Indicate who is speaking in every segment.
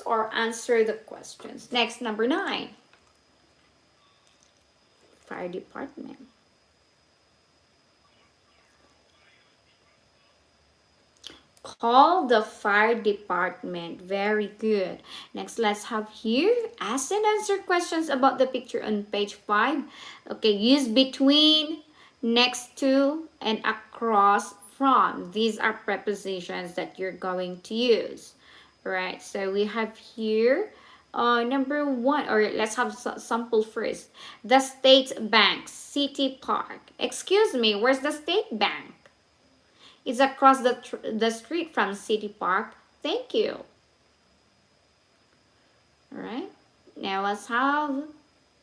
Speaker 1: questions or answer the questions. Next, number 9. Fire department. Call the fire department. Very good. Next, let's have here ask and answer questions about the picture on page 5. Okay, use between, next to, and across from. These are prepositions that you're going to use. Right, so we have here number 1, or let's have sample first. The State Bank, City Park. Excuse me, where's the State Bank? It's across the street from City Park. Thank you. Alright. Now let's have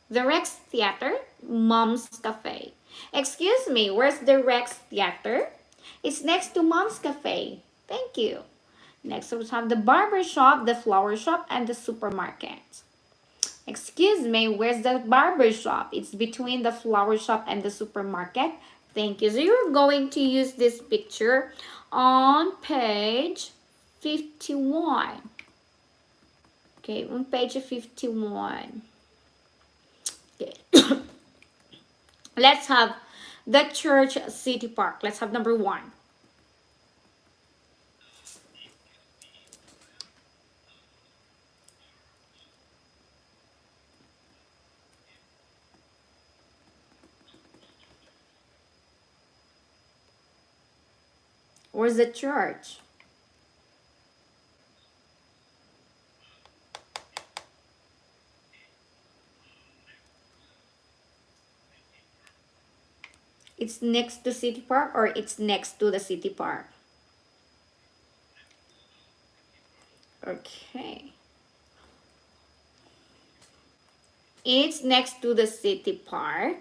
Speaker 1: the Rex Theater, Mom's Cafe. Excuse me, where's the Rex Theater? It's next to Mom's Cafe. Thank you. Next we have the barber shop, the flower shop, and the supermarket. Excuse me, where's the barber shop? It's between the flower shop and the supermarket. Thank you. So you're going to use this picture on page 51. Okay, on page 51. Okay. Let's have the church, City Park. Let's have number 1. Where's the church? It's next to City Park or it's next to the City Park? Okay. It's next to the City Park.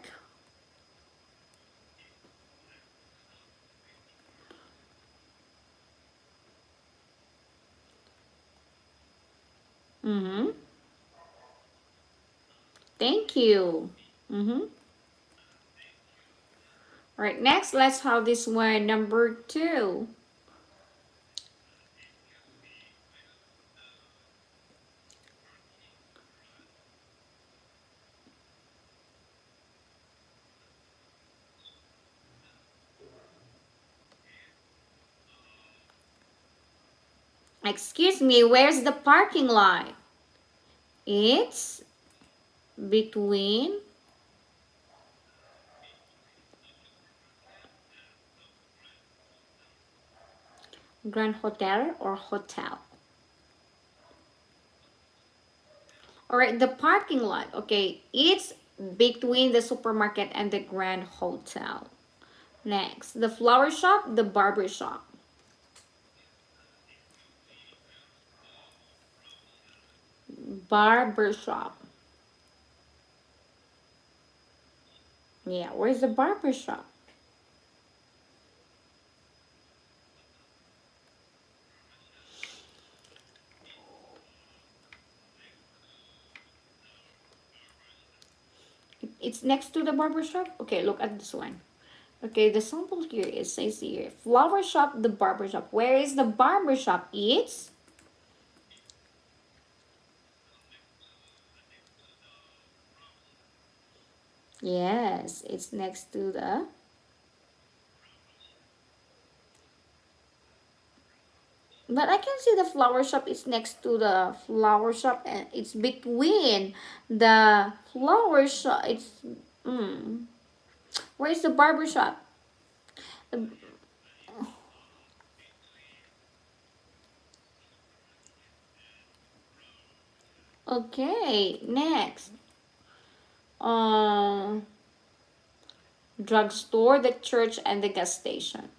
Speaker 1: Mm-hmm. Thank you. Mm-hmm. All right, next, let's have this one, number 2. Excuse me, where's the parking lot? It's between Grand Hotel or hotel. All right, the parking lot. Okay, it's between the supermarket and the Grand Hotel. Next, the flower shop, the barber shop. Barber shop. Yeah, where's the barber shop? It's next to the barber shop. Okay, look at this one. Okay, the sample here is says here flower shop, the barber shop. Where is the barber shop? It's yes, it's next to the but I can see the flower shop is next to the flower shop and it's between the flower shop. It's where's the barber shop? Okay, next. Uh, drugstore, the church, and the gas station.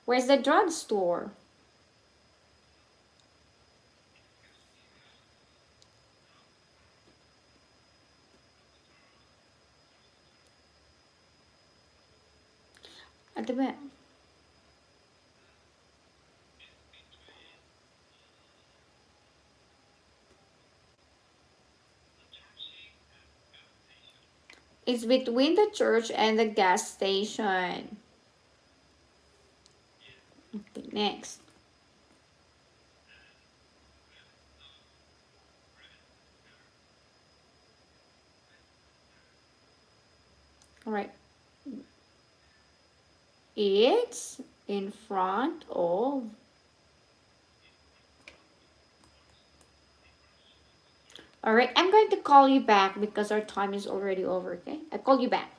Speaker 1: Where's the drugstore? At the back. It's between the church and the gas station. Okay, next. All right. It's in front of. All right. I'm going to call you back because our time is already over. Okay. I call you back.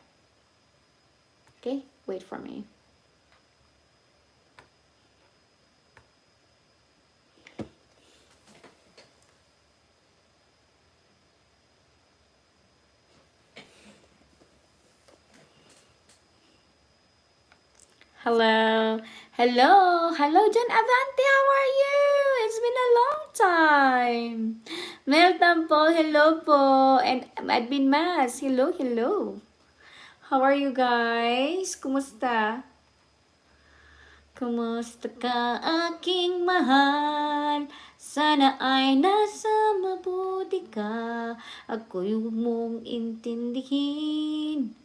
Speaker 1: Okay. Wait for me. Hello. Hello, John Avante. How are you? It's been a long time. Melton po, hello po. And Admin Mas, hello. How are you guys? Kumusta? Kumusta ka aking mahal? Sana ay nasa mabuti ka. Ako'y huwag mong intindihin.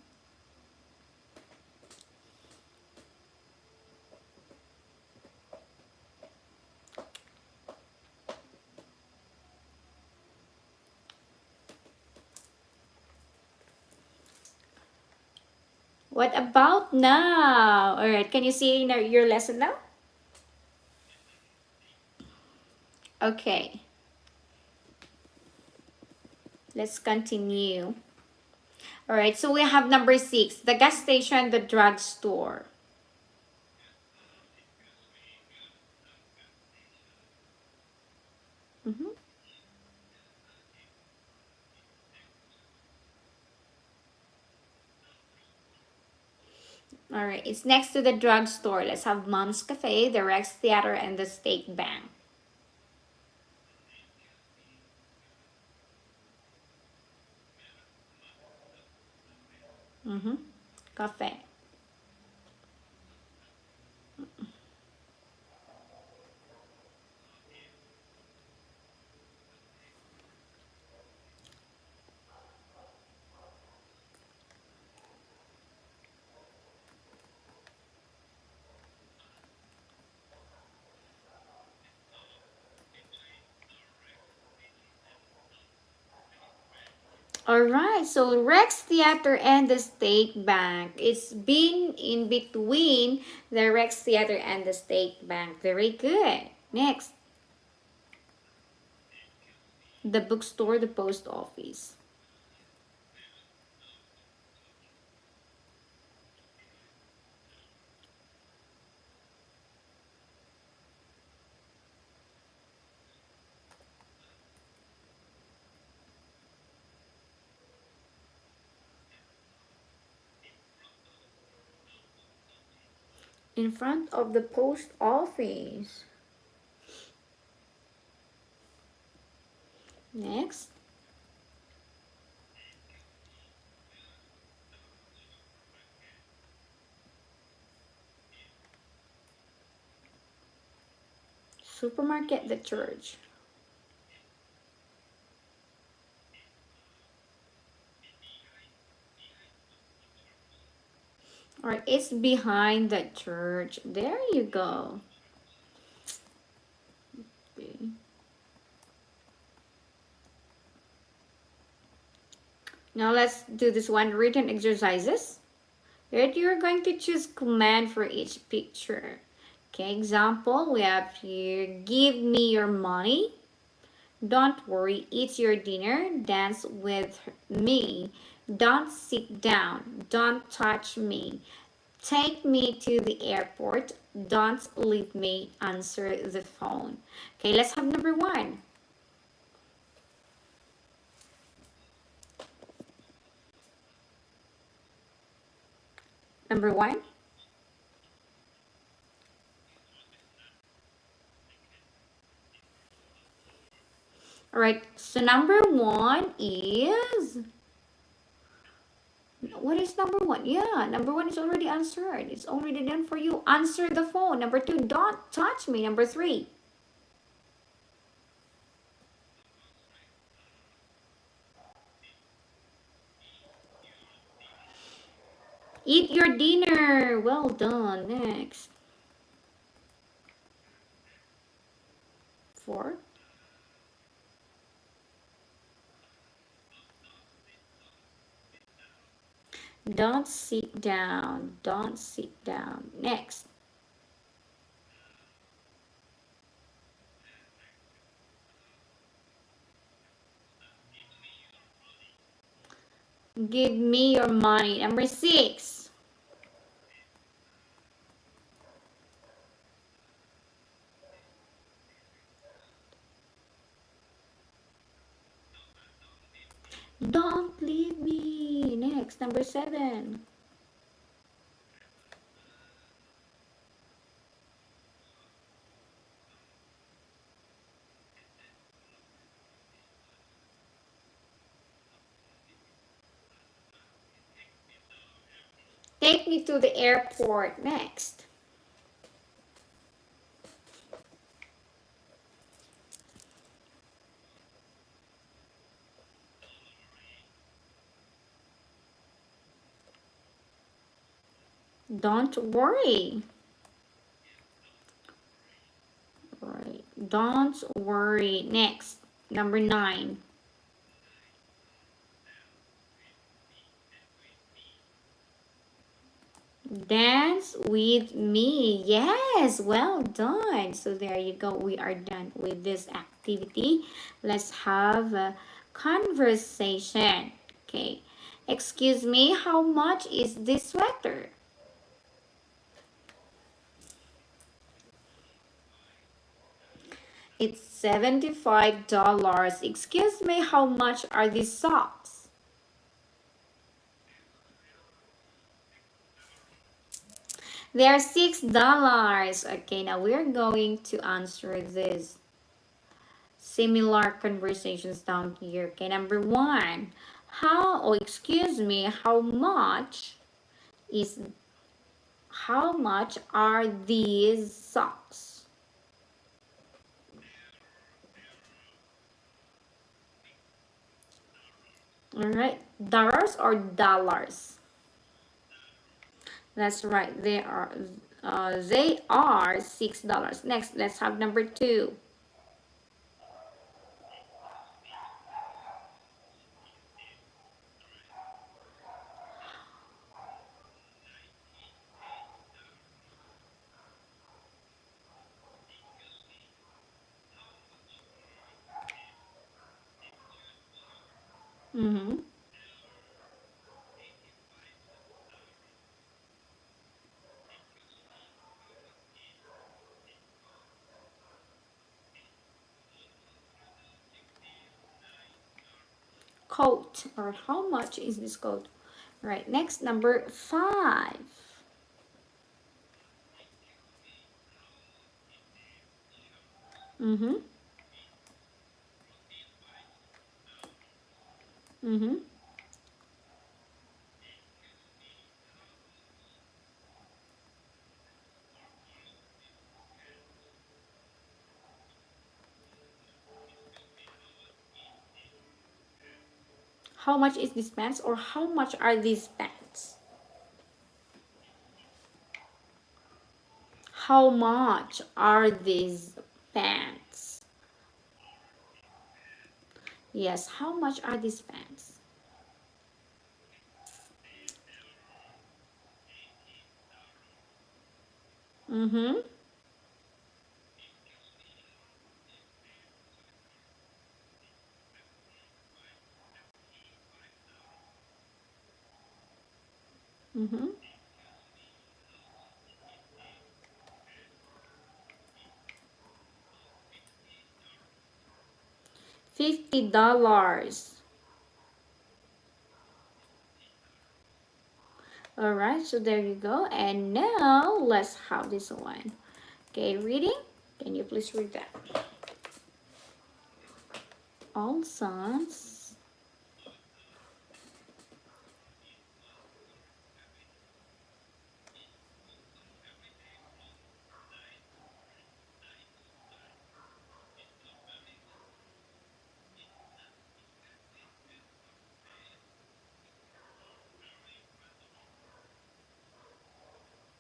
Speaker 1: What about now? Alright, can you see your lesson now? Okay. Let's continue. Alright, so we have number 6. The gas station, the drugstore. Mm-hmm. Alright, it's next to the drugstore. Let's have Mom's Cafe, the Rex Theater, and the State Bank. Mm-hmm. Cafe. Alright, so Rex Theater and the State Bank. It's been in between the Rex Theater and the State Bank. Very good. Next, the bookstore, the post office. In front of the post office. Next, supermarket, the church. Or it's behind the church. There you go. Okay. Now let's do this one, written exercises. Here you're going to choose command for each picture. Okay, example, we have here, give me your money. Don't worry, eat your dinner. Dance with me. Don't sit down. Don't touch me. Take me to the airport. Don't leave me. Answer the phone. Okay, let's have number 1. Number 1. All right, so number 1 is, what is number 1? Yeah, number 1 is already answered. It's already done for you. Answer the phone. Number 2, don't touch me. Number 3. Eat your dinner. Well done. Next. 4. Don't sit down. Don't sit down. Next. Give me your money. Number 6. Don't leave me. Next. Number 7. Take me to the airport. Next. Don't worry. Right. Don't worry. Next. Number 9. Dance with me. Yes, well done. So there you go. We are done with this activity. Let's have a conversation. Okay. Excuse me, how much is this sweater? It's $75. Excuse me, how much are these socks? They are $6. Okay, now we're going to answer this similar conversations down here. Okay, number 1. Excuse me, is how much are these socks? All right, dollars or dollars? That's right. They are $6. Next, let's have number 2. Mm-hmm. Coat, or how much is this coat? All right. Next, number 5. Mm-hmm. Mm-hmm. How much is this pants, or how much are these pants? How much are these pants? Yes, how much are these pants? Mm-hmm. Mm-hmm. $50. All right, so there you go. And now let's have this one. Okay, reading. Can you please read that? All sons.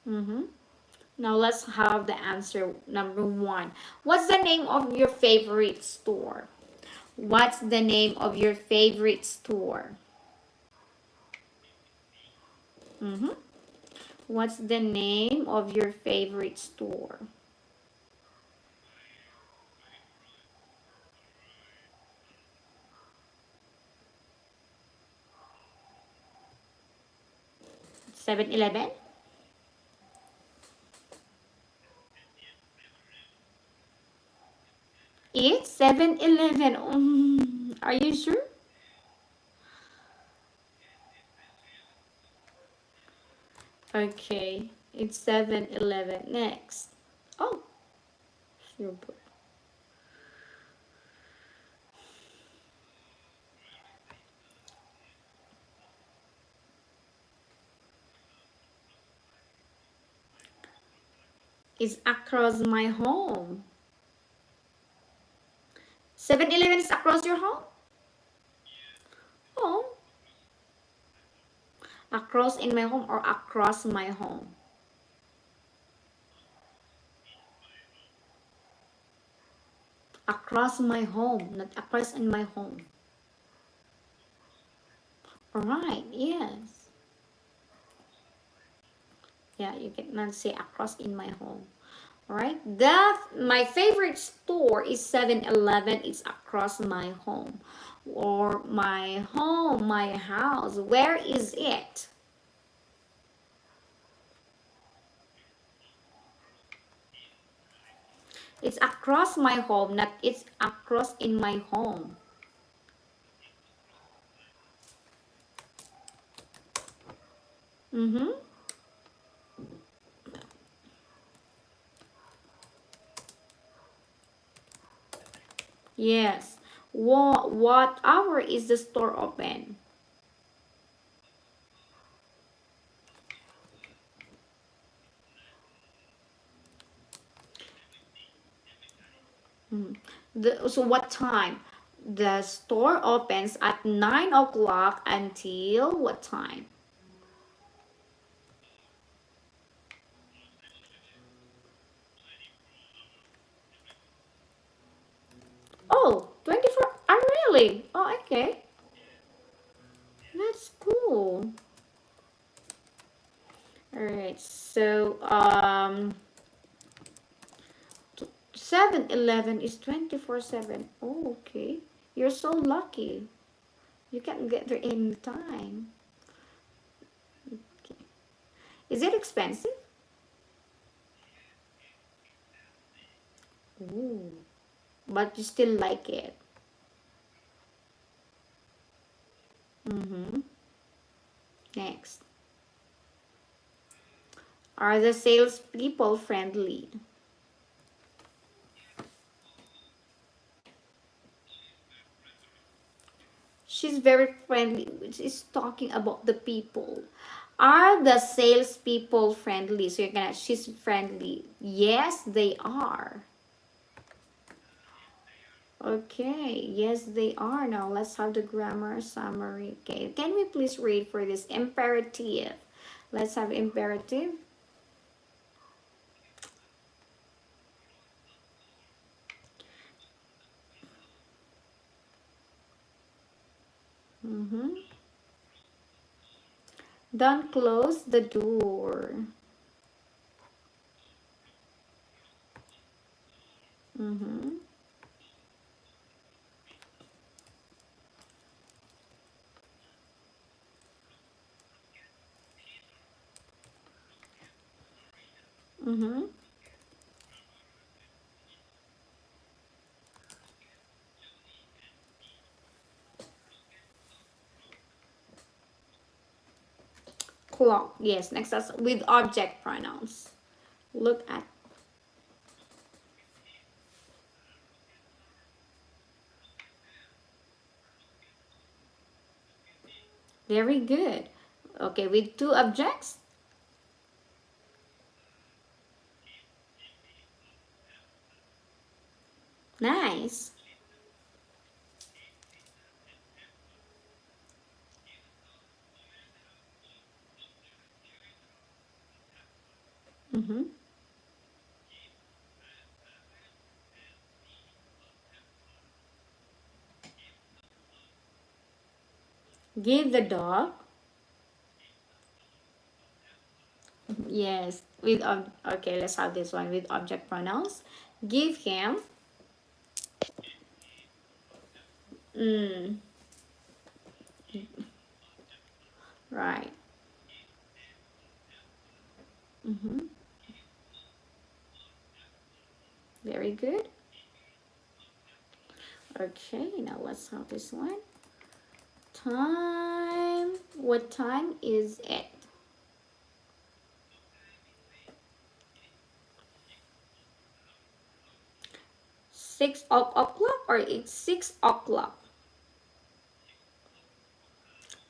Speaker 1: Mm-hmm. Now let's have the answer number 1. What's the name of your favorite store? What's the name of your favorite store? Mm-hmm. What's the name of your favorite store? 7-Eleven? It's 7-Eleven. Are you sure? Okay, it's 7-Eleven. Next. Oh, your book. It's across my home. 7-Eleven is across your home? Oh, across in my home or across my home? Across my home, not across in my home. Alright, yes. Yeah, you cannot say across in my home. Alright, my favorite store is 7-Eleven. It's across my home. Or my home, my house. Where is it? It's across my home, not it's across in my home. Mm-hmm. Yes. What hour is the store open? Mm. So what time? The store opens at 9 o'clock until what time? Oh, 24. Oh, really? Oh, okay. That's cool. All right. So, 7-Eleven is 24/7. Oh, okay. You're so lucky. You can get there anytime. Okay. Is it expensive? Ooh. But you still like it. Mm-hmm. Next. Are the salespeople friendly? She's very friendly, which is talking about the people. Are the salespeople friendly? So you're gonna, she's friendly. Yes, they are. Okay, yes, they are. Now let's have the grammar summary. Okay, can we please read for this imperative? Let's have imperative. Mm-hmm. Don't close the door. Mm-hmm. Mm-hmm. Clock. Yes, next us with object pronouns. Look at. Very good. Okay, with two objects. Nice. Mm-hmm. Give the dog. Yes, with okay, let's have this one with object pronouns. Give him. Mm, right. Mm-hmm. Very good. Okay, now let's have this one. Time. What time is it? 6 o'clock or it's 6 o'clock?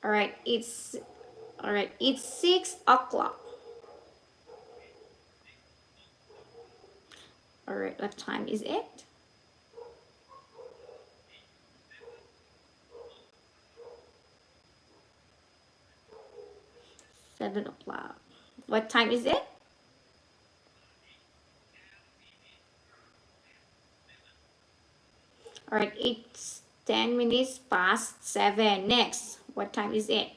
Speaker 1: All right, it's 6 o'clock. All right, what time is it? 7 o'clock. What time is it? All right, it's 10 minutes past 7. Next, what time is it?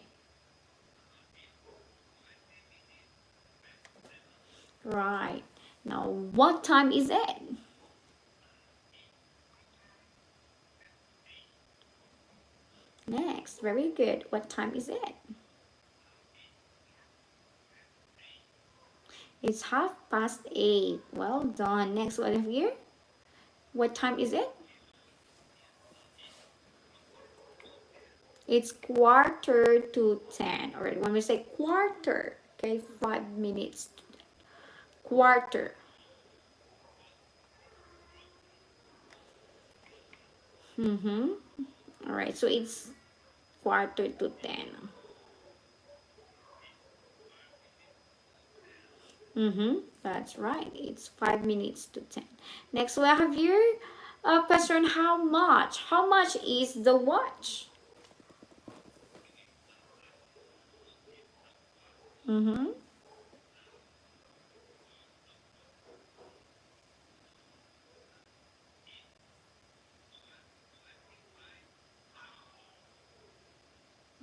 Speaker 1: Right. Now, what time is it? Next, very good. What time is it? It's 8:30. Well done. Next one here. What time is it? It's quarter to 10. All right, when we say quarter, okay, 5 minutes. Quarter. Mm-hmm. All right, so it's quarter to 10. Mm-hmm. That's right. It's 5 minutes to 10. Next, we have here a question. How much? How much is the watch? Mm-hmm.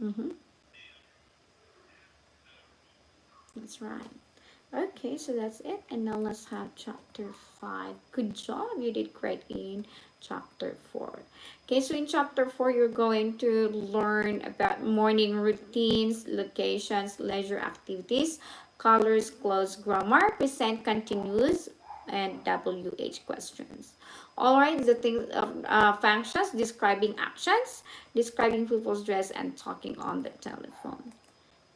Speaker 1: Mm-hmm. That's right. Okay, so that's it. And now let's have chapter 5. Good job. You did great in chapter 4. Okay, so in chapter 4, you're going to learn about morning routines, locations, leisure activities, colors, clothes, grammar, present continuous, and WH questions. All right, the things of functions, describing actions, describing people's dress, and talking on the telephone.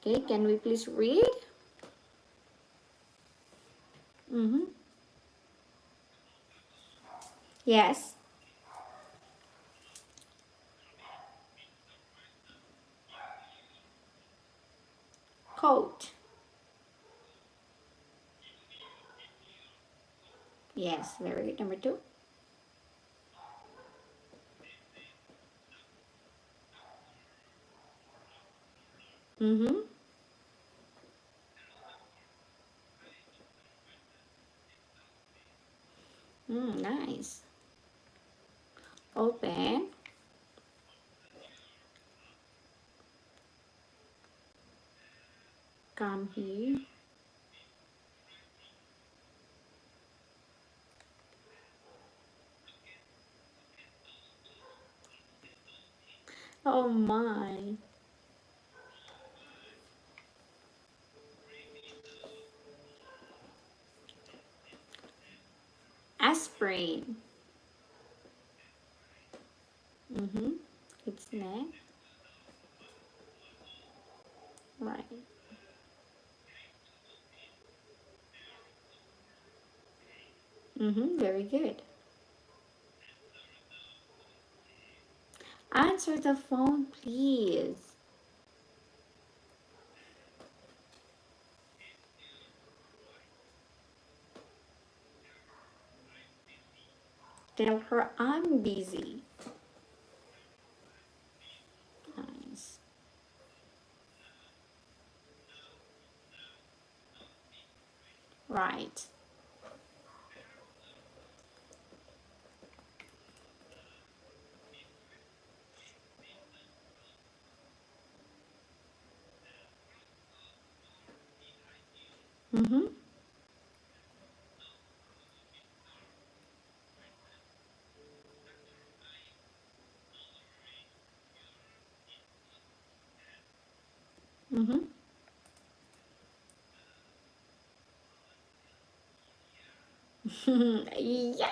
Speaker 1: Okay, can we please read? Mm-hmm. Yes. Coat. Yes, very good. Number two. Mm-hmm. Nice. Open. Come here. Oh my. Aspirin. Mm-hmm. It's neck. Right. Mm-hmm. Very good. Answer the phone, please. Tell her I'm busy. Nice. Right. Mm-hmm. Mm-hmm. Yeah.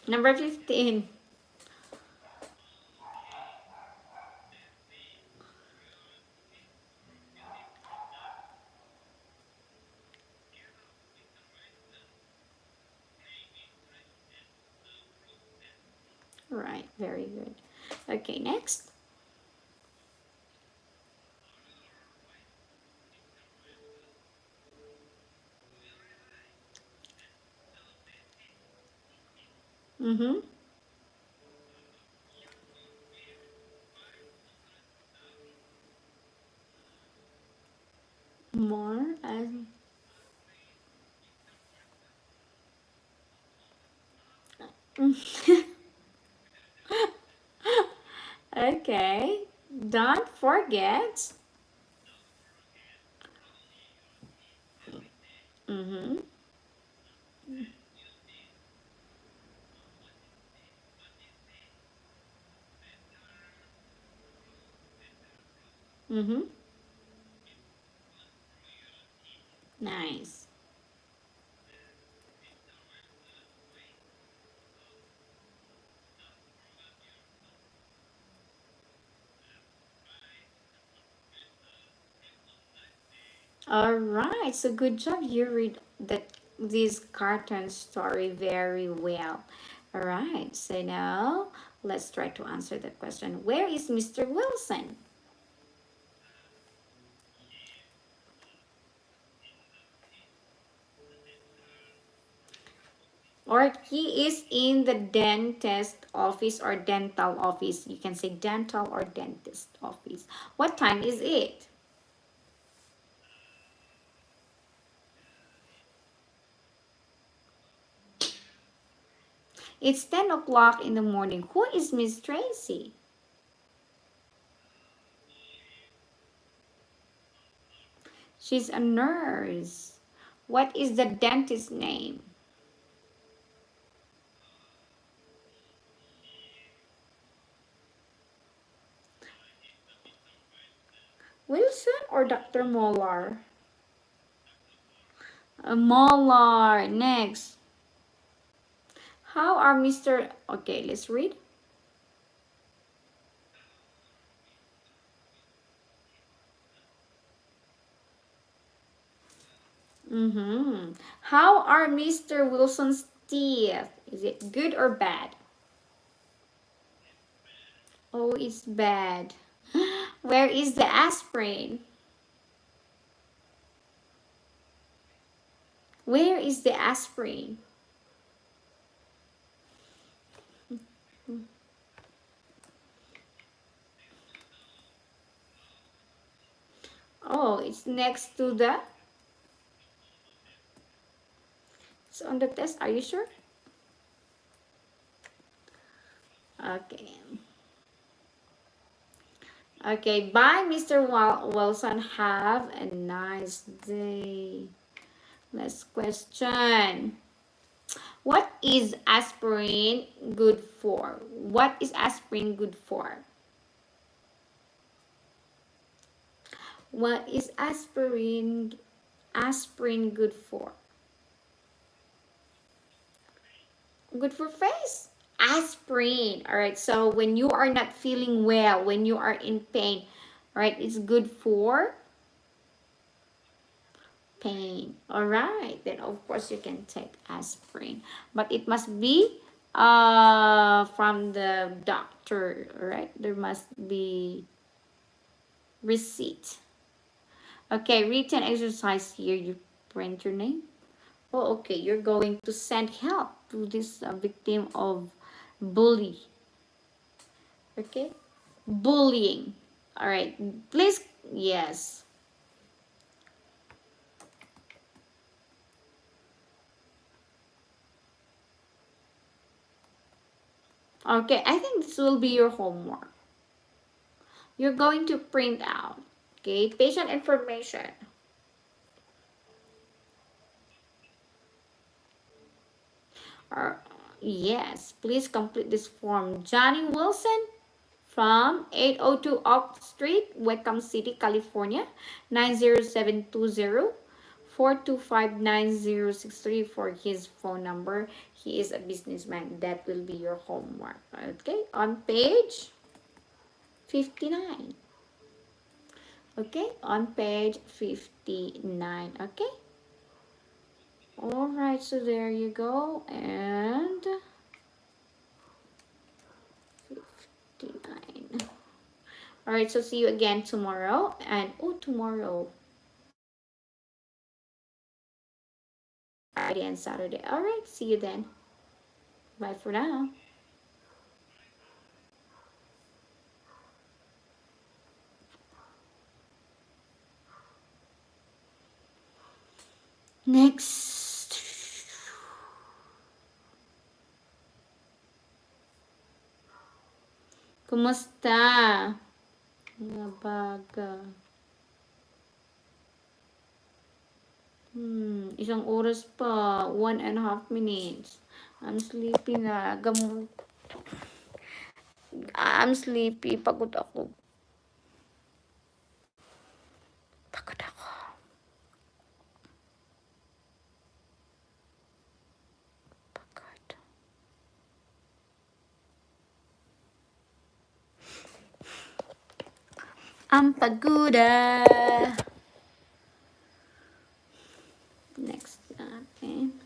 Speaker 1: Number 15. Right, very good. Okay, next. Mm-hmm. More. Okay. Don't forget. Mm-hmm. Mm-hmm. Nice. All right. So good job. You read that this cartoon story very well. All right. So now let's try to answer the question. Where is Mr. Wilson? Or he is in the dentist office or dental office. You can say dental or dentist office. What time is it? It's 10 o'clock in the morning. Who is Miss Tracy? She's a nurse. What is the dentist's name? Wilson or Dr. Molar? Molar. Next. How are Mr. Okay, let's read. Mm-hmm. How are Mr. Wilson's teeth? Is it good or bad? Oh, it's bad. Where is the aspirin? Where is the aspirin? Oh, it's next to the. It's on the test. Are you sure? Okay. Okay. Bye, Mr. Wilson. Have a nice day. Last question. What is aspirin good for? What is aspirin good for? What is aspirin good for? Good for face. Aspirin. All right. So when you are not feeling well, when you are in pain, all right, it's good for pain. All right. Then of course you can take aspirin, but it must be from the doctor. All right. There must be receipt. Okay. Written exercise here. You print your name. Oh, okay. You're going to send help to this victim of bully. Okay. Bullying. All right. Please. Yes. Okay. I think this will be your homework. You're going to print out. Okay. Patient information. Uh, yes, please complete this form. Johnny Wilson from 802 Oak Street, Wacom City, California, 90720. 4259063 for his phone number. He is a businessman. That will be your homework. Okay, on page 59. Okay, on page 59. Okay. All right, so there you go. And 59. All right, so see you again tomorrow. And oh, tomorrow, Friday and Saturday. All right, see you then. Bye for now. Next. Kumusta? Mga baga. Isang oras pa. 1.5 minutes. I'm sleepy na. I'm sleepy. Pagod ako. Pagod ako. Pagod. Ang pagoda. Next natin.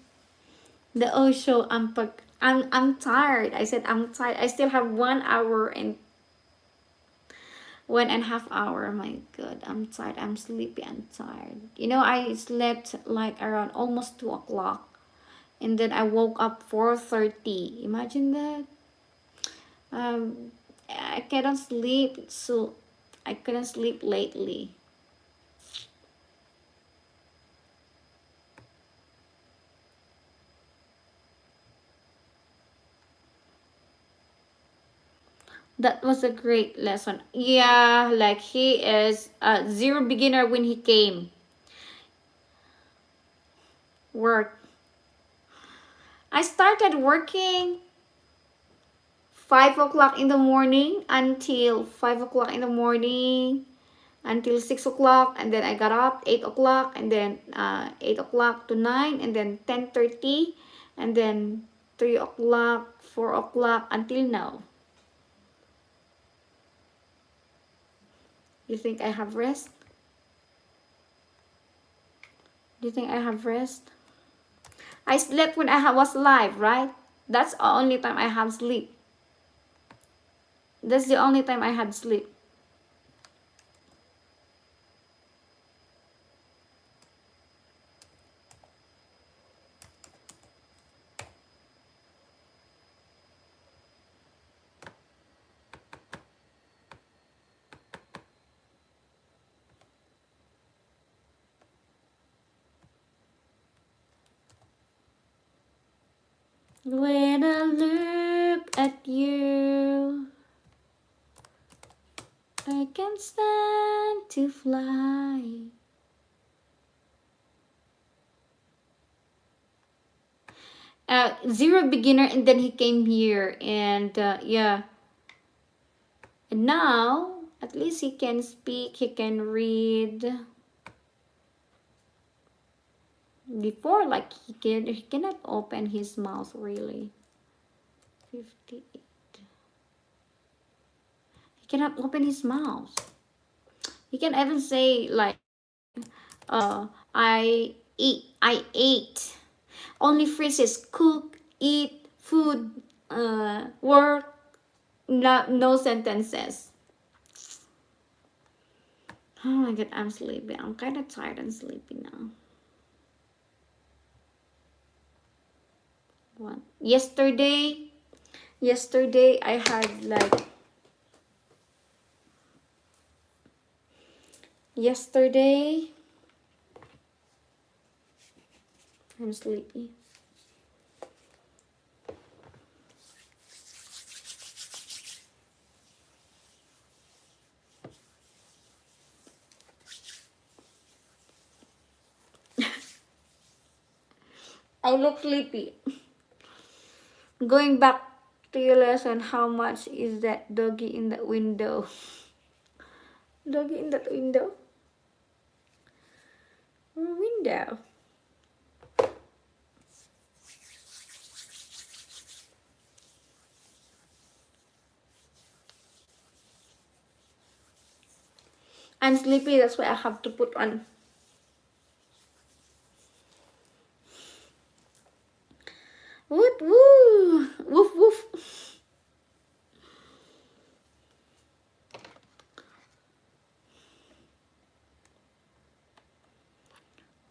Speaker 1: The Osho, I'm tired. I said I'm tired. I still have 1 hour and 1.5 hour. My God, I'm tired. I'm sleepy. I'm tired. You know, I slept like around almost 2 o'clock. And then I woke up 4:30. Imagine that. I cannot sleep. So I couldn't sleep lately. That was a great lesson. Yeah, like he is a zero beginner when he came. Work. I started working 5 o'clock in the morning until 5 o'clock in the morning until 6 o'clock, and then I got up 8 o'clock, and then 8 o'clock to 9, and then 10:30, and then 3 o'clock, 4 o'clock until now. You think I have rest? Do you think I have rest? I slept when I was live, right? That's the only time I have sleep. That's the only time I had sleep. When I look at you, I can't stand to fly. Zero beginner, and then he came here, and yeah. And now, at least he can speak, he can read. Before, like, he cannot open his mouth, really. 58. He cannot open his mouth. He can even say, like, I ate. Only phrases: cook, eat, food, work. No sentences. Oh my God, I'm sleepy. I'm kind of tired and sleepy now. What? Yesterday I had like yesterday I'm sleepy. I look sleepy. Going back to your lesson, how much is that doggy in that window? Doggy in that window? Window. I'm sleepy, that's why I have to put on. Woot woo! Woof woof!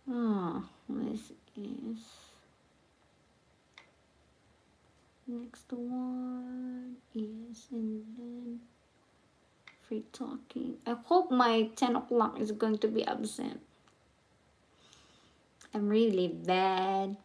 Speaker 1: Oh, this is next one is, and then free talking. I hope my 10 o'clock is going to be absent. I'm really bad.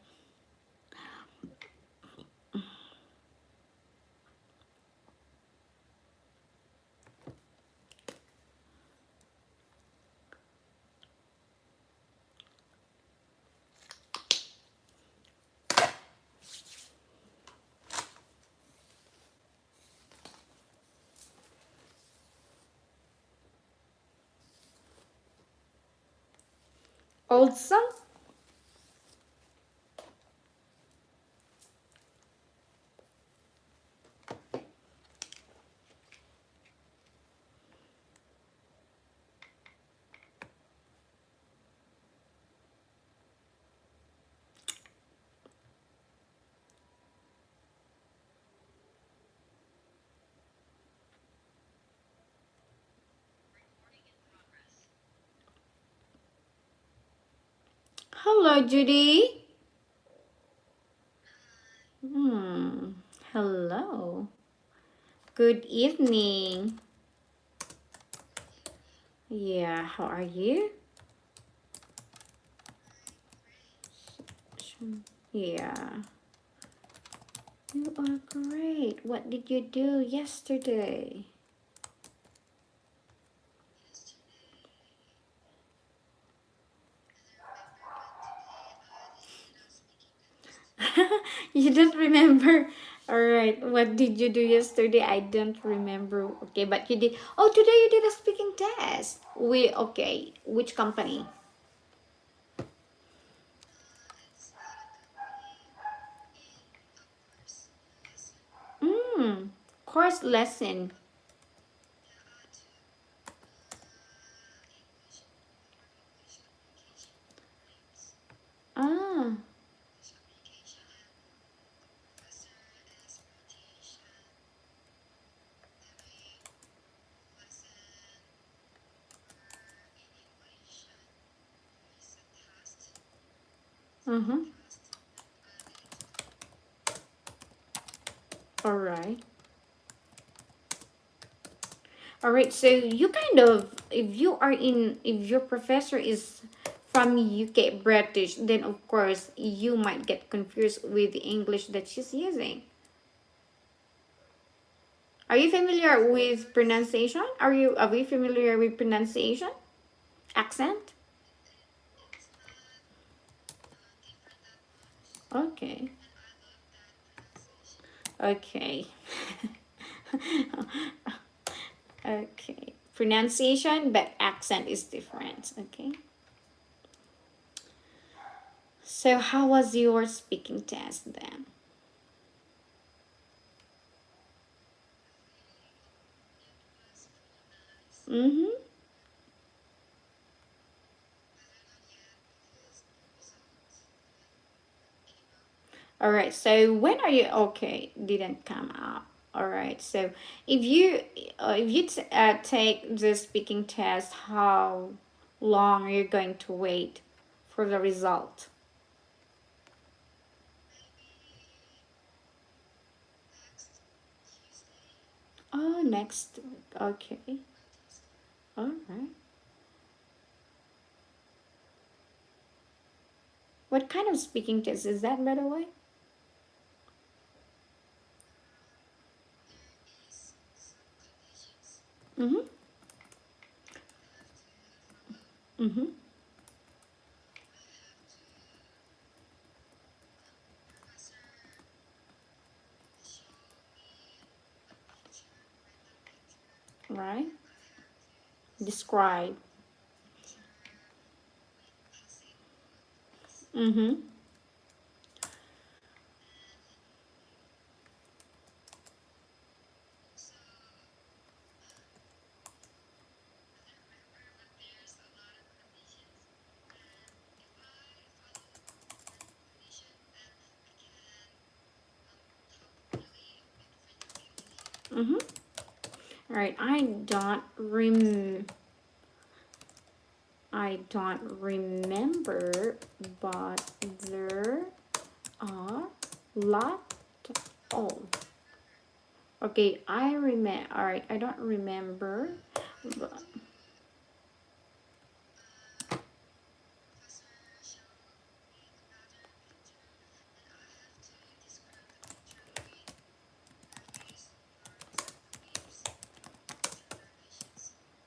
Speaker 1: Old song? Hello, Judy. Hello. Good evening. Yeah, how are you? Yeah. You are great. What did you do yesterday? You don't remember? All right. What did you do yesterday? I don't remember. Okay, but you did. Oh, today you did a speaking test. Okay. Which company? Course lesson. Ah. Mm-hmm. All right. All right. So you kind of, if your professor is from UK British, then of course you might get confused with the English that she's using. Are you familiar with pronunciation? Are we familiar with pronunciation? Accent? Okay. Okay. Okay. Pronunciation, but accent is different. Okay. So how was your speaking test then? Mm-hmm. All right. So when are you okay? Didn't come up. All right. So if you take the speaking test, how long are you going to wait for the result? Oh, next week. Okay. All right. What kind of speaking test is that, by the way? Mm-hmm. Mm-hmm. right? Describe. Mm-hmm. Mm-hmm. All right. I don't remember, but there are lot. Oh, okay. I remember. All right. I don't remember, but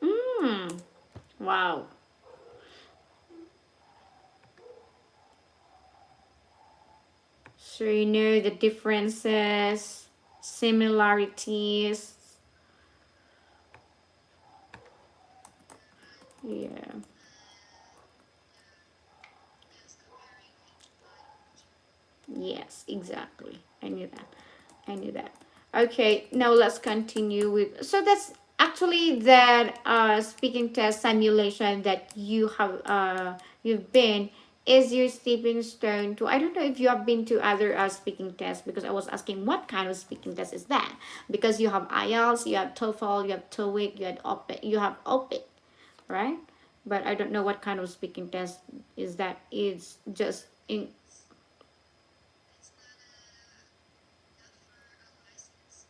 Speaker 1: mm, wow. So you know the differences, similarities. Yeah. Yes, exactly. I knew that. I knew that. Okay, now let's continue with. So that's actually that speaking test simulation that you've been is your stepping stone to. I don't know if you have been to other speaking tests because I was asking what kind of speaking test is that, because you have IELTS, you have TOEFL, you have TOEIC, you have OPIC, right? But I don't know what kind of speaking test is that. It's just in.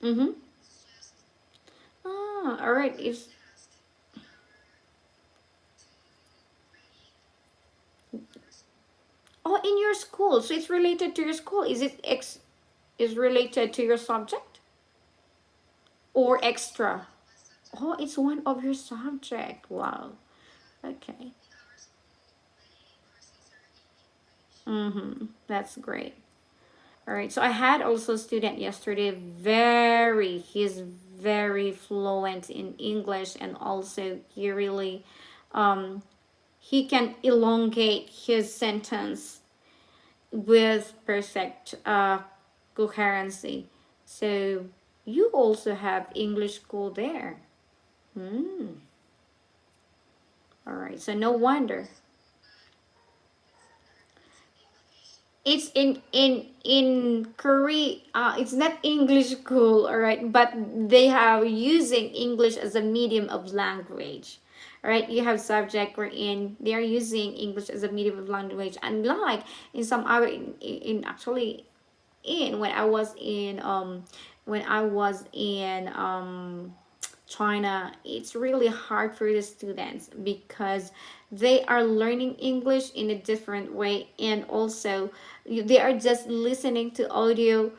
Speaker 1: Mm-hmm. Ah, all right. It's oh, in your school. So it's related to your school. Is related to your subject or extra? Oh, it's one of your subject. Wow. Okay. Mm-hmm. That's great. All right. So I had also a student yesterday. He's very fluent in English, and also um, he can elongate his sentence with perfect coherency. So you also have English school there. Hmm. All right. So no wonder it's in Korea. It's not English school, all right, but they have using English as a medium of language. All right, you have subject wherein they are using English as a medium of language, unlike in some other in actually in when I was in China, it's really hard for the students because they are learning English in a different way, and also they are just listening to audio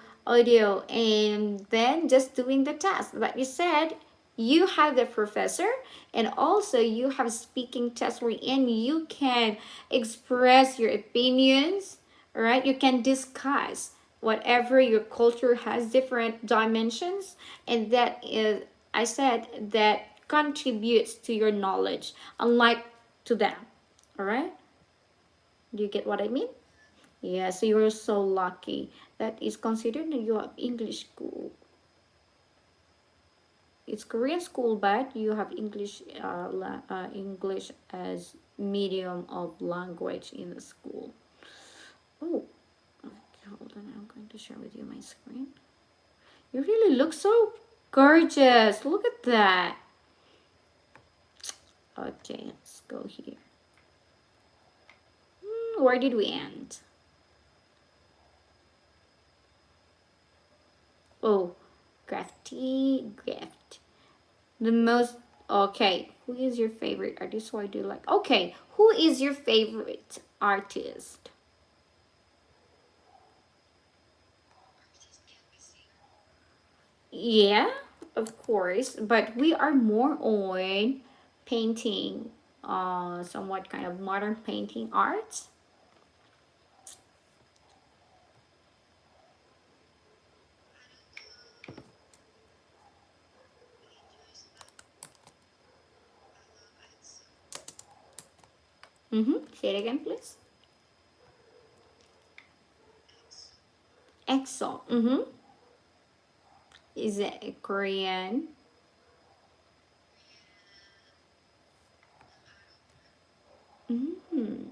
Speaker 1: and then just doing the task. Like you said, you have the professor, and also you have speaking tests wherein you can express your opinions, right? You can discuss whatever your culture has different dimensions, and that is, I said, that contributes to your knowledge, unlike to them. All right, do you get what I mean? Yeah, so you're so lucky. That is considered that you have English school. It's Korean school, but you have English as medium of language in the school. Oh, okay, hold on. I'm going to share with you my screen. You really look so gorgeous. Look at that. Okay, let's go here. Where did we end? Oh, crafty gift. The most. Okay, who is your favorite artist? Why do you like? Okay, who is your favorite artist? Yeah, of course, but we are more on painting, somewhat kind of modern painting arts. Say it again, please. EXO. Is it a Korean? Mm-hmm.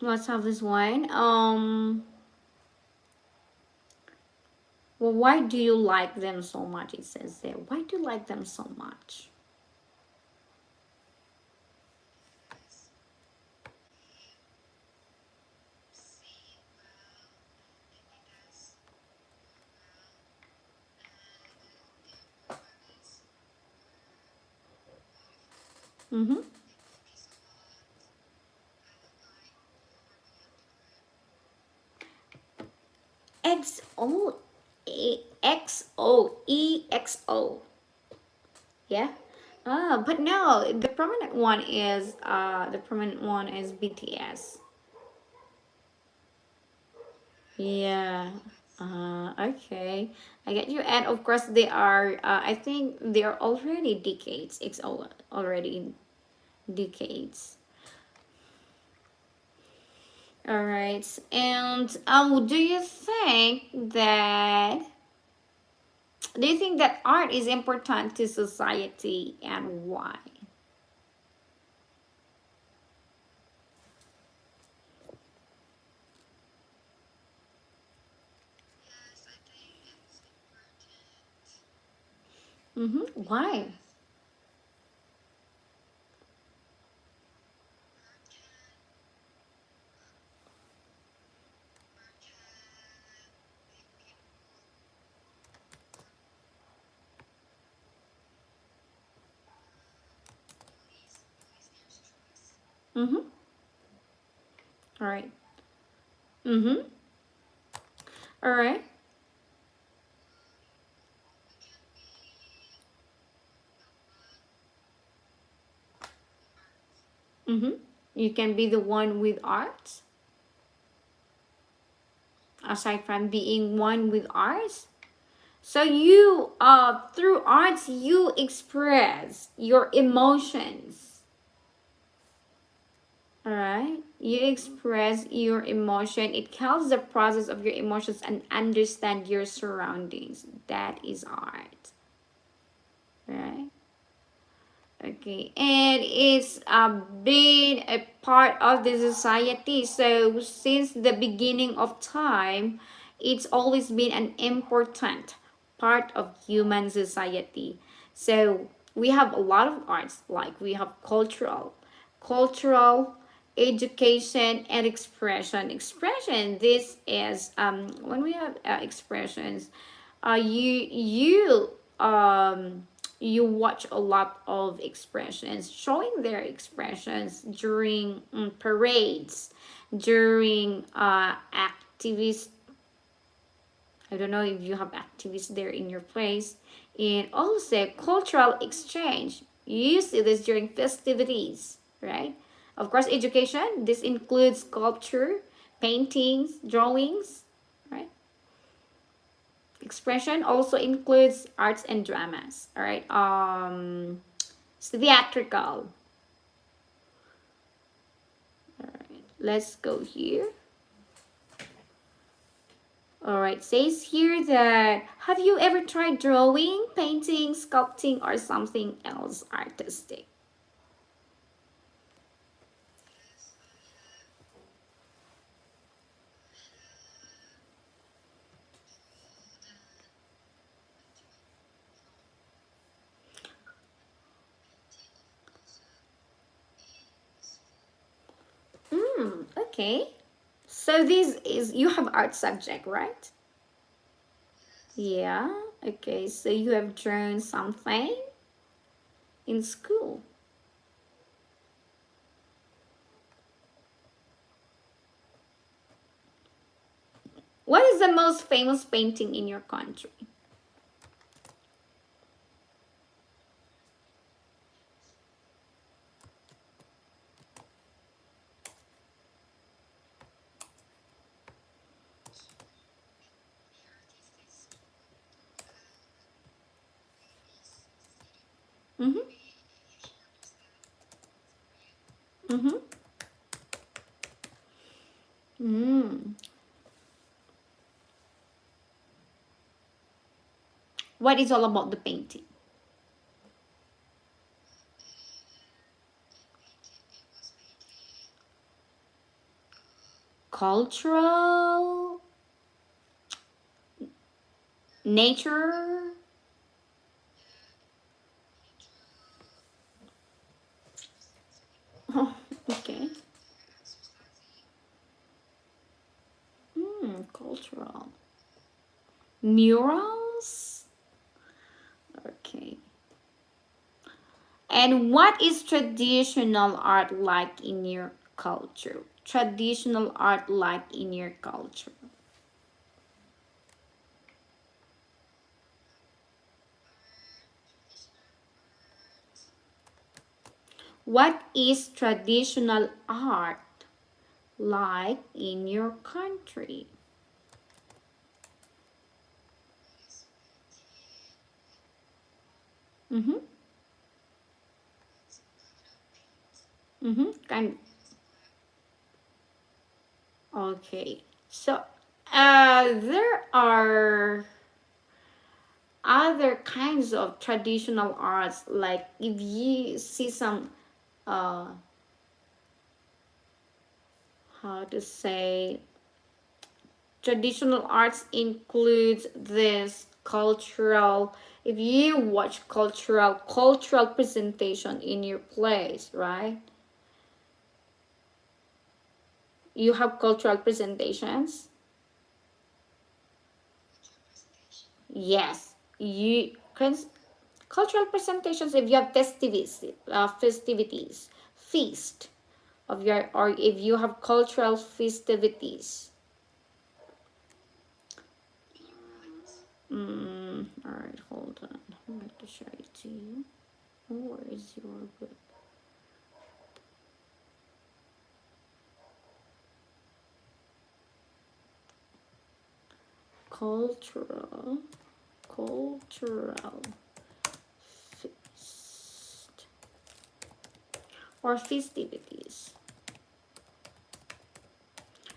Speaker 1: Let's have this one. Well, why do you like them so much? It says there. Why do you like them so much? Mm-hmm. X O X O E X O. Yeah. But no, the prominent one is BTS. Yeah. Okay. I get you. And of course, they are. I think they are already decades. XO already in decades. All right. And do you think that art is important to society and why? Why? Mm-hmm. All right. Mm-hmm. All right. Mm-hmm. You can be the one with art, aside from being one with art. So you, through arts, you express your emotions. All right. You express your emotion. It helps the process of your emotions and understand your surroundings. That is art. Right. Okay, and it's been a part of the society. So since the beginning of time, it's always been an important part of human society. So we have a lot of arts, like we have cultural, education, and expression. Expression. This is when we have expressions, you watch a lot of expressions showing their expressions during parades, during activities. I don't know if you have activities there in your place, and also cultural exchange. You see this during festivities, right? Of course, education. This includes sculpture, paintings, drawings, right? Expression also includes arts and dramas. All right. Theatrical. All right. Let's go here. All right. Says here that have you ever tried drawing, painting, sculpting, or something else artistic? Okay. So this is you have art subject, right? Yeah. Okay. So you have drawn something in school. What is the most famous painting in your country? Mm-hmm. Mm-hmm. Mm. What is all about the painting? Cultural, nature. Oh, okay. Cultural. Murals. Okay. And what is traditional art like in your culture? Traditional art like in your culture. What is traditional art like in your country? Mm-hmm. Mm-hmm. Okay. So, there are other kinds of traditional arts. Like if you see some, uh, how to say, traditional arts includes this cultural. If you watch cultural presentation in your place, right? You have cultural presentations. Yes, you can. Cultural presentations, if you have festivities, feast of your, or if you have cultural festivities. All right, hold on. I'm going to show it to you. Where is your book? Cultural, cultural feast or festivities.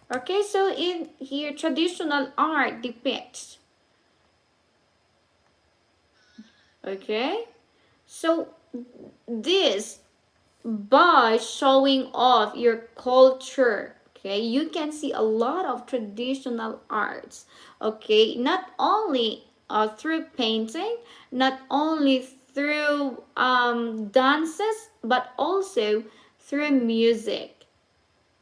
Speaker 1: Okay, so in here, traditional art depicts. Okay, so this, by showing off your culture, okay, you can see a lot of traditional arts, okay, not only through painting, not only through dances, but also through music,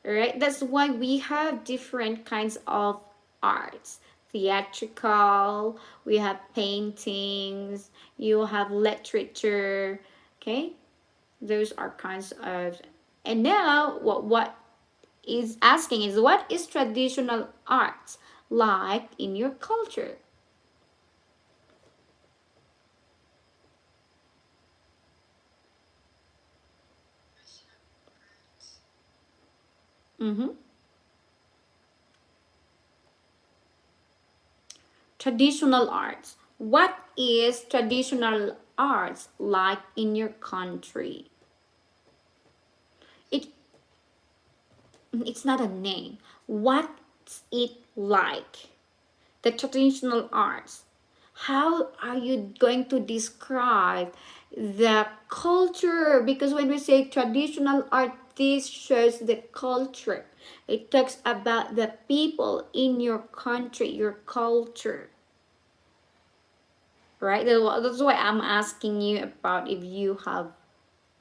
Speaker 1: right? That's why we have different kinds of arts: theatrical, we have paintings, you have literature, okay? Those are kinds of. And now what is asking is, what is traditional art like in your culture? Mm-hmm. Traditional arts, what is traditional arts like in your country? it it's not a name. What's it like? The traditional arts, how are you going to describe the culture? Because when we say traditional art, this shows the culture. It talks about the people in your country, your culture, right? That's why I'm asking you about if you have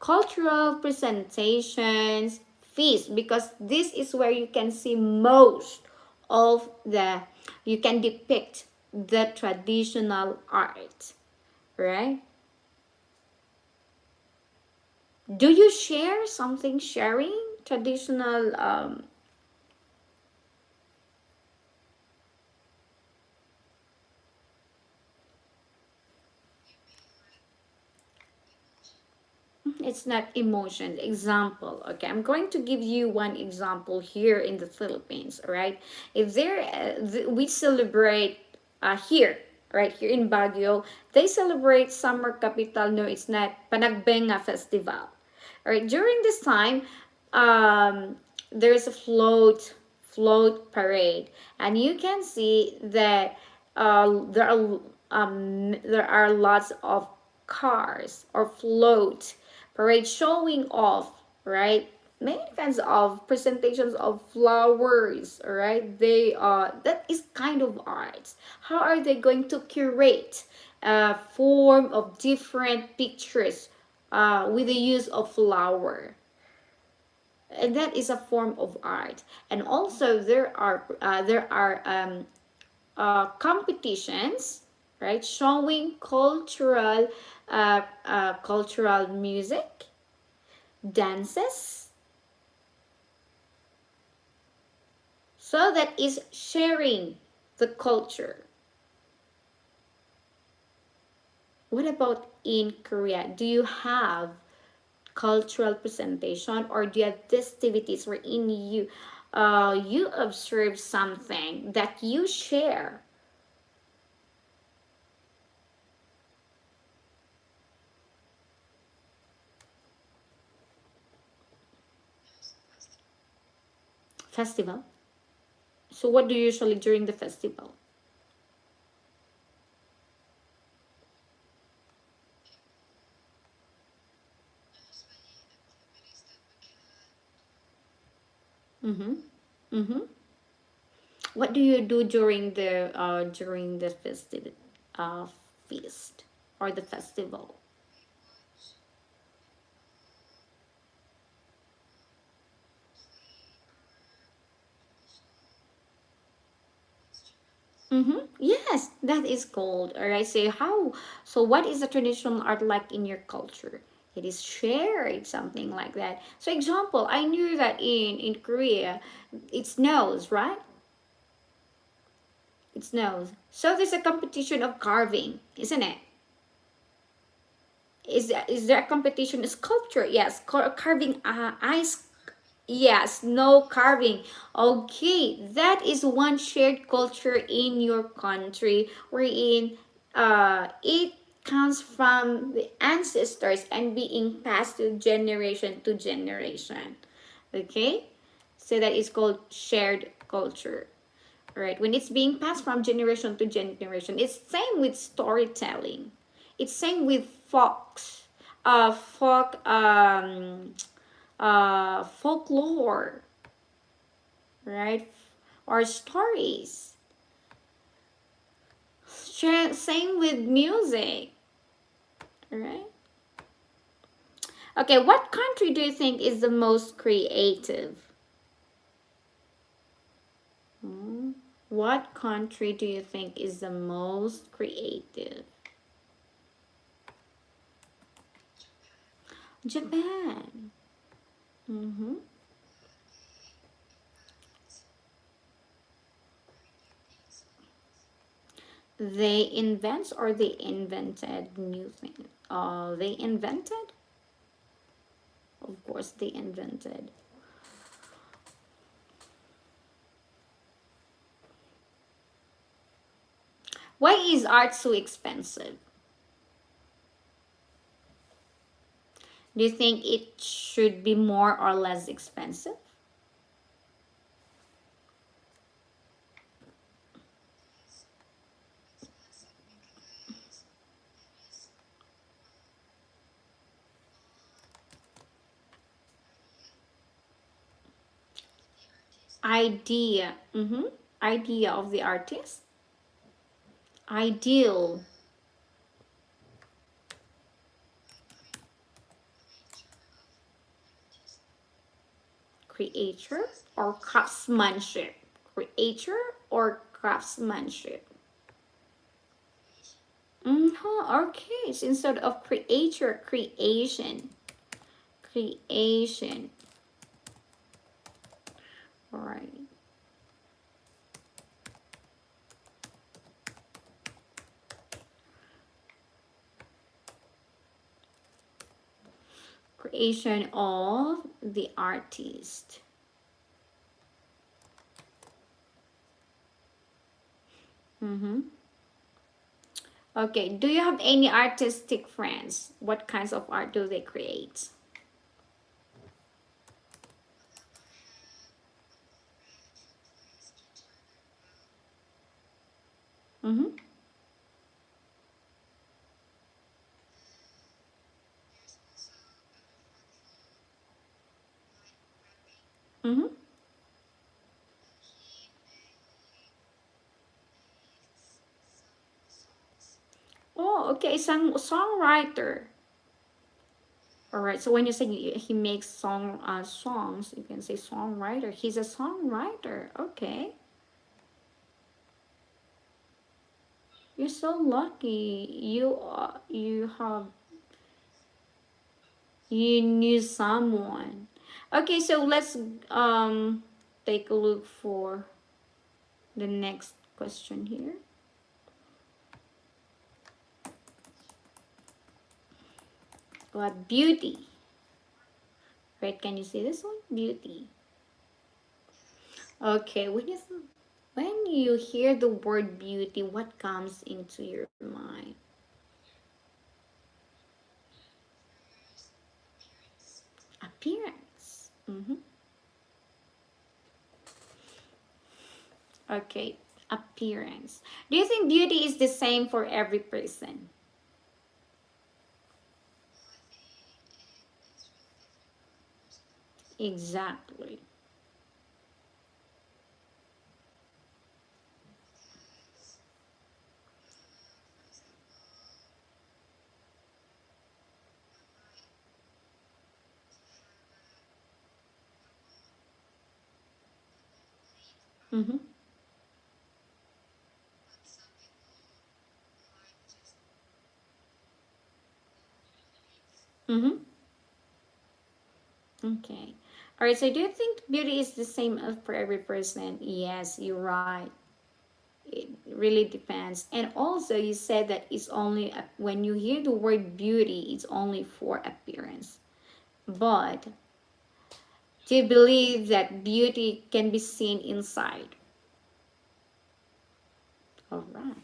Speaker 1: cultural presentations, feasts, because this is where you can see most of the, you can depict the traditional art, right? Do you share something, sharing traditional it's not emotion example. Okay, I'm going to give you one example here in the Philippines. All right, if there we celebrate here, right here in Baguio, they celebrate summer capital. No, it's not Panagbenga Festival. All right, during this time, there's a float parade, and you can see that there are lots of cars or float parade showing off, right? Many kinds of presentations of flowers, all right? They that is kind of art. How are they going to curate a form of different pictures with the use of flower? And that is a form of art. And also there are competitions, right, showing cultural music, dances, so that is sharing the culture. What about in Korea? Do you have cultural presentation, or do you have festivities wherein you observe something that you share? Festival. So what do you usually during the festival? Mm-hmm. Mm-hmm. What do you do during the festive uh feast or the festival? Mm-hmm. Yes, that is called. All right. So how? So what is the traditional art like in your culture? It is shared, something like that. So example, I knew that in Korea, it snows, right? It snows. So there's a competition of carving, isn't it? Is there a competition sculpture? Yes, carving ice. Yes, no carving. Okay, that is one shared culture in your country wherein it comes from the ancestors and being passed to generation. Okay? So that is called shared culture. Right? When it's being passed from generation to generation, it's same with storytelling. It's same with folk folklore, right? Or stories. Same with music, right? Okay, what country do you think is the most creative? Hmm? What country do you think is the most creative? Japan. Mm-hmm. They invent or they invented new things? They invented? Of course, they invented. Why is art so expensive? Do you think it should be more or less expensive? Idea. Mm-hmm. Idea of the artist. Ideal. Creator or craftsmanship. Creator or craftsmanship. Mm-hmm. Okay. So instead of creator, creation. Creation. All right. Creation of the artist. Mm-hmm. Okay, do you have any artistic friends? What kinds of art do they create? Mm-hmm. Mm-hmm. Oh, okay, songwriter. All right. So when you say he makes songs, you can say songwriter. He's a songwriter. Okay. You're so lucky. You knew someone. Okay, so let's um take a look for the next question here. What beauty? Right? Can you see this one? Beauty. Okay. When you hear the word beauty, what comes into your mind? Appearance. Mm-hmm. Okay, appearance. Do you think beauty is the same for every person? Exactly. Mm-hmm. Mm-hmm. Okay. All right. So, do you think beauty is the same for every person? Yes, you're right. It really depends. And also, you said that it's only when you hear the word beauty, it's only for appearance. But do you believe that beauty can be seen inside? All right.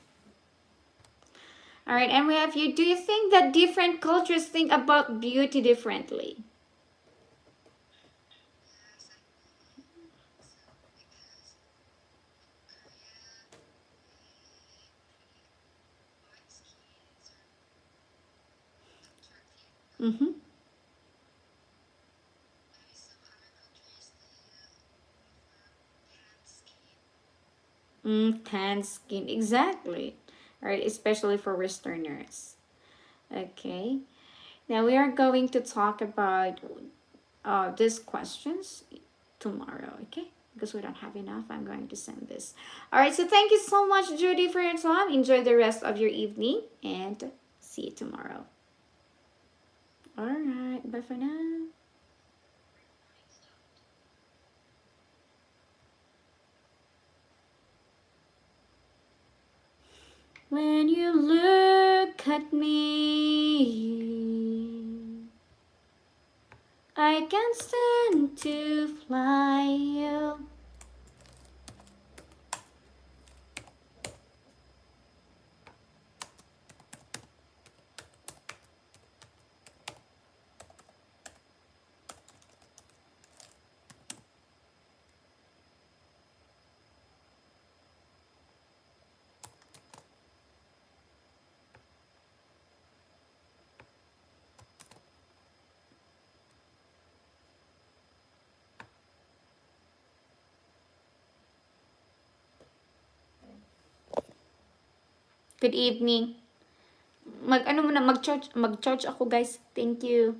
Speaker 1: All right, and we have you. Do you think that different cultures think about beauty differently? Mm-hmm. Tan skin, exactly. All right, especially for Westerners. Okay, now we are going to talk about these questions tomorrow. Okay, because we don't have enough, I'm going to send this. All right, so thank you so much, Judy, for your time. Enjoy the rest of your evening, and see you tomorrow. All right, bye for now. When you look at me, I can stand to fly you. Good evening. Mag-charge ako guys. Thank you.